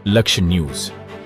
લક્ષ્ય ન્યૂઝ,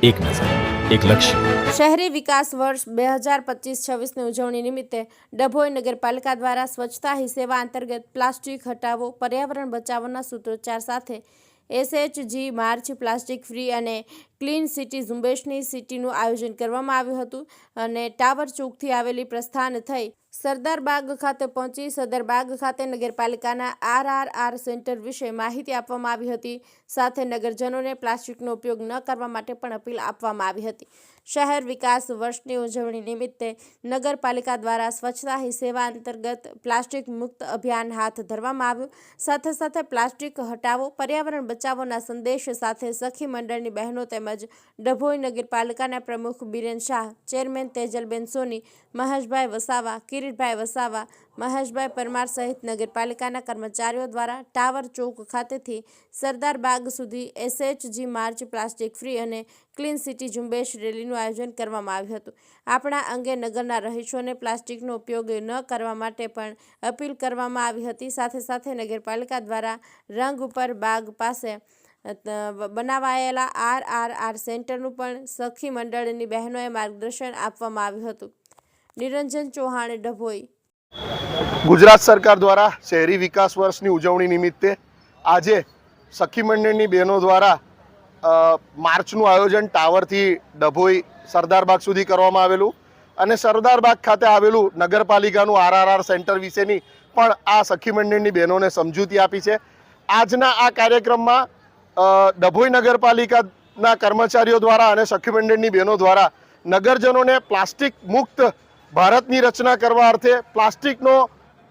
એક નજર, એક લક્ષ્ય. શહેરી વિકાસ વર્ષ 2025-26ની ઉજવણી નિમિત્તે ડભોઈ નગરપાલિકા દ્વારા સ્વચ્છતા હી સેવા અંતર્ગત પ્લાસ્ટિક હટાવો, પર્યાવરણ બચાવોના સૂત્રોચ્ચાર સાથે SHG માર્ચ, પ્લાસ્ટિક ફ્રી અને ક્લીન સિટી ઝુંબેશની સિટીનું આયોજન કરવામાં આવ્યું હતું અને ટાવર ચોકથી આવેલી પ્રસ્થાન થઈ સરદાર બાગ ખાતે પહોંચી સરદાર બાગ ખાતે નગરપાલિકાના RRR સેન્ટર વિશે માહિતી આપવામાં આવી હતી. સાથે નગરજનોને પ્લાસ્ટિકનો ઉપયોગ ન કરવા માટે પણ અપીલ આપવામાં આવી હતી. શહેર વિકાસ વર્ષની ઉજવણી નિમિત્તે નગરપાલિકા દ્વારા સ્વચ્છતા હી સેવા અંતર્ગત પ્લાસ્ટિક મુક્ત અભિયાન હાથ ધરવામાં આવ્યું. સાથે સાથે પ્લાસ્ટિક હટાવો, પર્યાવરણ બચાવોના સંદેશ સાથે સખી મંડળની બહેનો તેમજ ડભોઈ નગરપાલિકાના પ્રમુખ બિરેન શાહ, ચેરમેન તેજલબેન સોની, મહેશભાઈ વસાવા, કિરીટભાઈ વસાવા, મહેશભાઈ પરમાર સહિત નગરપાલિકાના કર્મચારીઓ દ્વારા ટાવર ચોક ખાતેથી સરદાર બાગ સુધી SHG માર્ચ, પ્લાસ્ટિક ફ્રી અને ક્લીન સિટી ઝુંબેશ રેલીનું આયોજન કરવામાં આવ્યું હતું. આપણા અંગે નગરના રહીશોને પ્લાસ્ટિકનો ઉપયોગ ન કરવા માટે પણ અપીલ કરવામાં આવી હતી. સાથે સાથે નગરપાલિકા દ્વારા રંગ ઉપર બાગ પાસે બનાવાયેલા RRR સેન્ટરનું પણ સખી મંડળની બહેનોએ માર્ગદર્શન આપવામાં આવ્યું હતું. નિરંજન ચૌહાણ, ડભોઈ. ગુજરાત સરકાર દ્વારા શહેરી વિકાસ વર્ષની ઉજવણી નિમિત્તે આજે સખી મંડળની બહેનો દ્વારા માર્ચનું આયોજન ટાવરથી ડભોઈ સરદારબાગ સુધી કરવામાં આવેલું અને સરદારબાગ ખાતે આવેલું નગરપાલિકાનું RRR સેન્ટર વિશેની પણ આ સખી મંડળની બહેનોને સમજૂતી આપી છે. આજના આ કાર્યક્રમમાં ડભોઈ નગરપાલિકાના કર્મચારીઓ દ્વારા અને સખી મંડળની બહેનો દ્વારા નગરજનોને પ્લાસ્ટિક મુક્ત ભારતની રચના કરવા અર્થે પ્લાસ્ટિકનો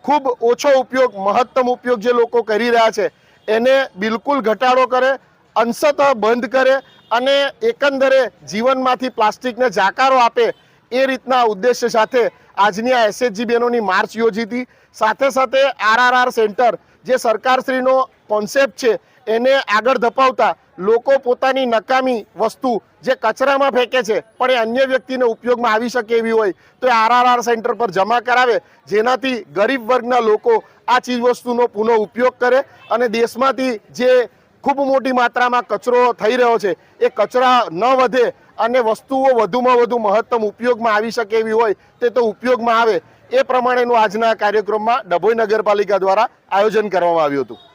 ખૂબ ઓછો ઉપયોગ, મહત્તમ ઉપયોગ જે લોકો કરી રહ્યા છે એને બિલકુલ ઘટાડો કરે, અંશતઃ બંધ કરે અને એકંદરે જીવનમાંથી પ્લાસ્ટિકને જાકારો આપે એ રીતના ઉદ્દેશ્ય સાથે આજની આ SHG બહેનોની માર્ચ યોજી હતી. સાથે સાથે RRR સેન્ટર જે સરકારશ્રીનો કોન્સેપ્ટ છે એને આગળ ધપાવતા લોકો પોતાની નકામી વસ્તુ જે કચરામાં ફેંકે છે પણ એ અન્ય વ્યક્તિને ઉપયોગમાં આવી શકે એવી હોય તો એ RRR સેન્ટર પર જમા કરાવે, જેનાથી ગરીબ વર્ગના લોકો આ ચીજવસ્તુનો પુનઃ ઉપયોગ કરે અને દેશમાંથી જે ખૂબ મોટી માત્રામાં કચરો થઈ રહ્યો છે એ કચરા ન વધે અને વસ્તુઓ વધુમાં વધુ મહત્તમ ઉપયોગમાં આવી શકે એવી હોય તે તો ઉપયોગમાં આવે એ પ્રમાણેનું આજના કાર્યક્રમમાં ડભોઈ નગરપાલિકા દ્વારા આયોજન કરવામાં આવ્યું હતું.